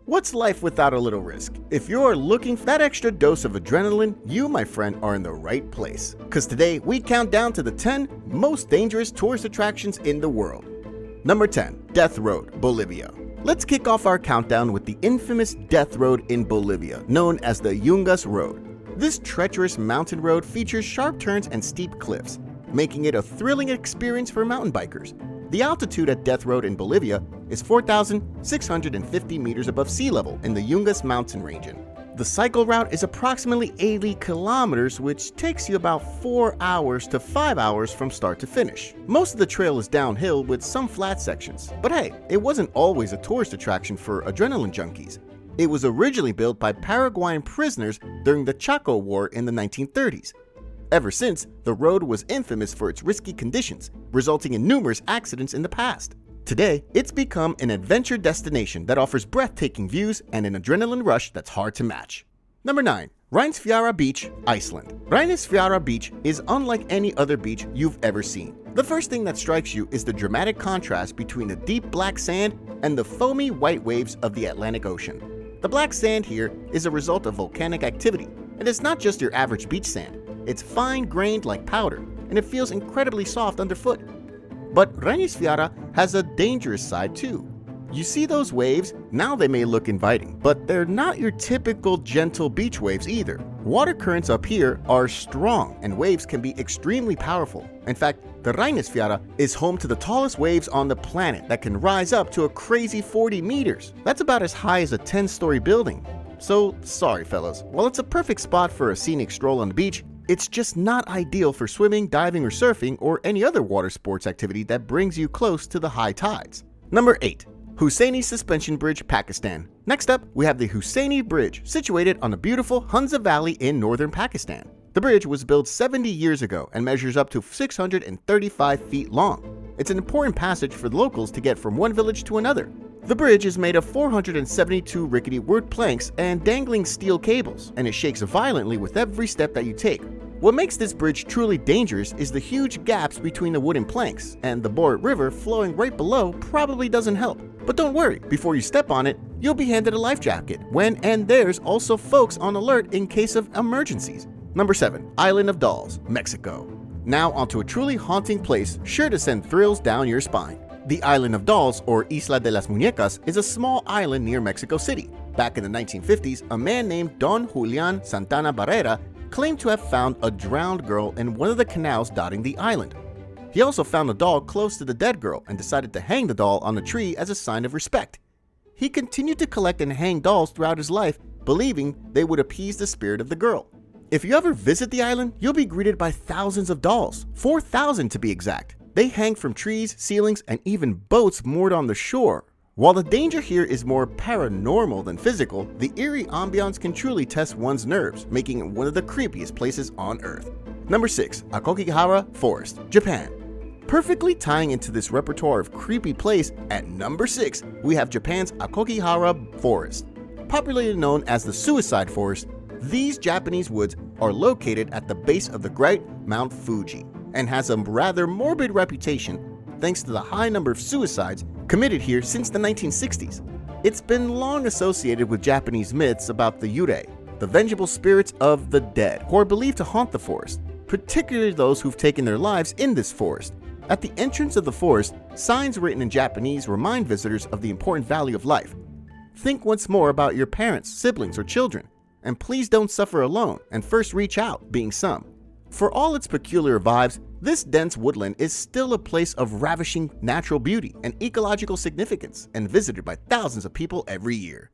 What's life without a little risk? If you're looking for that extra dose of adrenaline, you, my friend, are in the right place. Because today, we count down to the 10 most dangerous tourist attractions in the world. Number 10. Death Road, Bolivia. Let's kick off our countdown with the infamous Death Road in Bolivia, known as the Yungas Road. This treacherous mountain road features sharp turns and steep cliffs, making it a thrilling experience for mountain bikers. The altitude at Death Road in Bolivia is 4,650 meters above sea level in the Yungas mountain region. The cycle route is approximately 80 kilometers, which takes you about 4 hours to 5 hours from start to finish. Most of the trail is downhill with some flat sections, but hey, it wasn't always a tourist attraction for adrenaline junkies. It was originally built by Paraguayan prisoners during the Chaco War in the 1930s. Ever since, the road was infamous for its risky conditions, resulting in numerous accidents in the past. Today, it's become an adventure destination that offers breathtaking views and an adrenaline rush that's hard to match. Number 9. Reynisfjara Beach, Iceland. Reynisfjara Beach is unlike any other beach you've ever seen. The first thing that strikes you is the dramatic contrast between the deep black sand and the foamy white waves of the Atlantic Ocean. The black sand here is a result of volcanic activity, and it's not just your average beach sand. It's fine-grained like powder, and it feels incredibly soft underfoot. But Reynisfjara has a dangerous side too. You see those waves? Now they may look inviting, but they're not your typical gentle beach waves either. Water currents up here are strong, and waves can be extremely powerful. In fact, the Reynisfjara is home to the tallest waves on the planet that can rise up to a crazy 40 meters. That's about as high as a 10-story building. So, sorry fellas, while it's a perfect spot for a scenic stroll on the beach, it's just not ideal for swimming, diving, or surfing, or any other water sports activity that brings you close to the high tides. Number 8. Hussaini Suspension Bridge, Pakistan. Next up, we have the Hussaini Bridge, situated on the beautiful Hunza Valley in northern Pakistan. The bridge was built 70 years ago and measures up to 635 feet long. It's an important passage for the locals to get from one village to another. The bridge is made of 472 rickety wood planks and dangling steel cables, and it shakes violently with every step that you take. What makes this bridge truly dangerous is the huge gaps between the wooden planks, and the Borat River flowing right below probably doesn't help. But don't worry, before you step on it, you'll be handed a life jacket and there's also folks on alert in case of emergencies. Number 7. Island of Dolls, Mexico. Now onto a truly haunting place sure to send thrills down your spine. The Island of Dolls, or Isla de las Muñecas, is a small island near Mexico City. Back in the 1950s, a man named Don Julian Santana Barrera claimed to have found a drowned girl in one of the canals dotting the island. He also found a doll close to the dead girl and decided to hang the doll on a tree as a sign of respect. He continued to collect and hang dolls throughout his life, believing they would appease the spirit of the girl. If you ever visit the island, you'll be greeted by thousands of dolls, 4,000 to be exact. They hang from trees, ceilings, and even boats moored on the shore. While the danger here is more paranormal than physical, the eerie ambiance can truly test one's nerves, making it one of the creepiest places on Earth. Number 6. Aokigahara Forest, Japan. Perfectly tying into this repertoire of creepy place, at number 6, we have Japan's Aokigahara Forest. Popularly known as the Suicide Forest, these Japanese woods are located at the base of the great Mount Fuji, and has a rather morbid reputation thanks to the high number of suicides committed here since the 1960s. It's been long associated with Japanese myths about the yurei, the vengeful spirits of the dead, who are believed to haunt the forest, particularly those who've taken their lives in this forest. At the entrance of the forest, signs written in Japanese remind visitors of the important value of life. Think once more about your parents, siblings, or children, and please don't suffer alone, and first reach out, being some. For all its peculiar vibes, this dense woodland is still a place of ravishing natural beauty and ecological significance, and visited by thousands of people every year.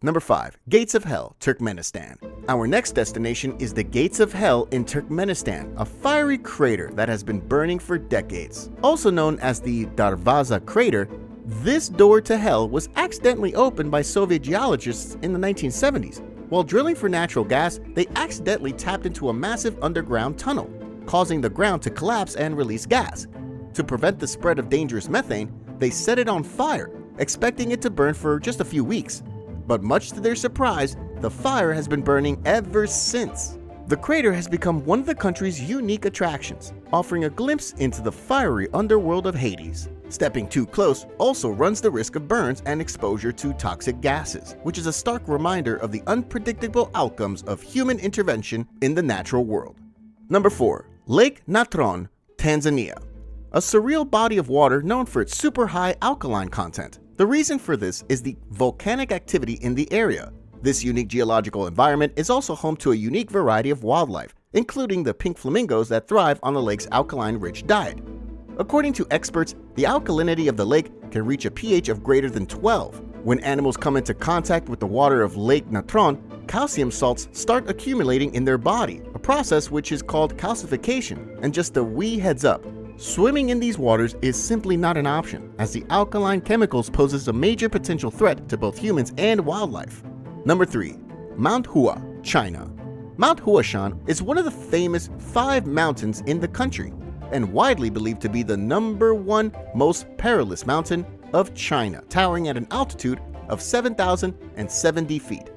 Number 5. Gates of Hell, Turkmenistan. Our next destination is the Gates of Hell in Turkmenistan, a fiery crater that has been burning for decades. Also known as the Darvaza crater, this door to hell was accidentally opened by Soviet geologists in the 1970s. While drilling for natural gas, they accidentally tapped into a massive underground tunnel, causing the ground to collapse and release gas. To prevent the spread of dangerous methane, they set it on fire, expecting it to burn for just a few weeks. But much to their surprise, the fire has been burning ever since. The crater has become one of the country's unique attractions, offering a glimpse into the fiery underworld of Hades. Stepping too close also runs the risk of burns and exposure to toxic gases, which is a stark reminder of the unpredictable outcomes of human intervention in the natural world. Number 4. Lake Natron, Tanzania. A surreal body of water known for its super high alkaline content. The reason for this is the volcanic activity in the area. This unique geological environment is also home to a unique variety of wildlife, including the pink flamingos that thrive on the lake's alkaline-rich diet. According to experts, the alkalinity of the lake can reach a pH of greater than 12. When animals come into contact with the water of Lake Natron, calcium salts start accumulating in their body, a process which is called calcification. And just a wee heads up, swimming in these waters is simply not an option, as the alkaline chemicals poses a major potential threat to both humans and wildlife. Number 3. Mount Hua, China. Mount Huashan is one of the famous 5 mountains in the country, and widely believed to be the #1 most perilous mountain of China, towering at an altitude of 7,070 feet.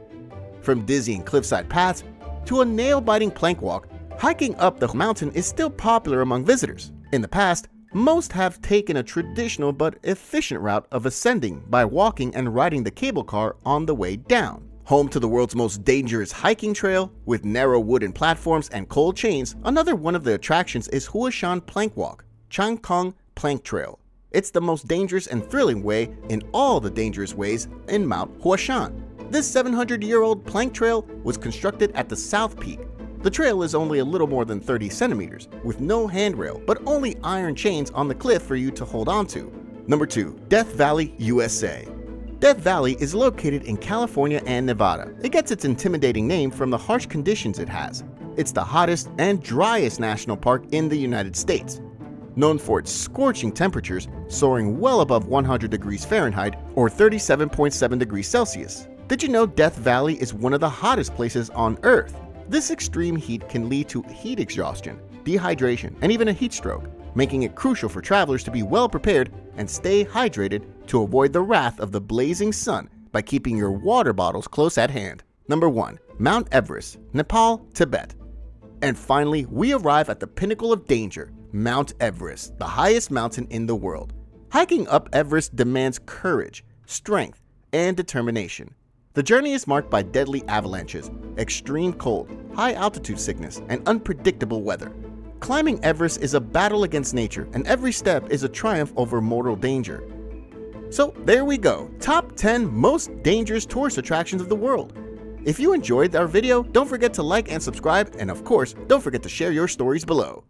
From dizzying cliffside paths to a nail-biting plank walk, hiking up the mountain is still popular among visitors. In the past, most have taken a traditional but efficient route of ascending by walking and riding the cable car on the way down. Home to the world's most dangerous hiking trail, with narrow wooden platforms and cold chains, another one of the attractions is Huashan Plank Walk, Changkong Plank Trail. It's the most dangerous and thrilling way in all the dangerous ways in Mount Huashan. This 700-year-old plank trail was constructed at the South Peak. The trail is only a little more than 30 centimeters, with no handrail, but only iron chains on the cliff for you to hold on to. Number 2. Death Valley, USA. Death Valley is located in California and Nevada. It gets its intimidating name from the harsh conditions it has. It's the hottest and driest national park in the United States. Known for its scorching temperatures, soaring well above 100 degrees Fahrenheit or 37.7 degrees Celsius. Did you know Death Valley is one of the hottest places on Earth? This extreme heat can lead to heat exhaustion, dehydration, and even a heat stroke, making it crucial for travelers to be well prepared and stay hydrated to avoid the wrath of the blazing sun by keeping your water bottles close at hand. Number 1. Mount Everest, Nepal, Tibet. And finally, we arrive at the pinnacle of danger, Mount Everest, the highest mountain in the world. Hiking up Everest demands courage, strength, and determination. The journey is marked by deadly avalanches, extreme cold, high altitude sickness, and unpredictable weather. Climbing Everest is a battle against nature, and every step is a triumph over mortal danger. So there we go, top 10 most dangerous tourist attractions of the world. If you enjoyed our video, don't forget to like and subscribe, and of course, don't forget to share your stories below.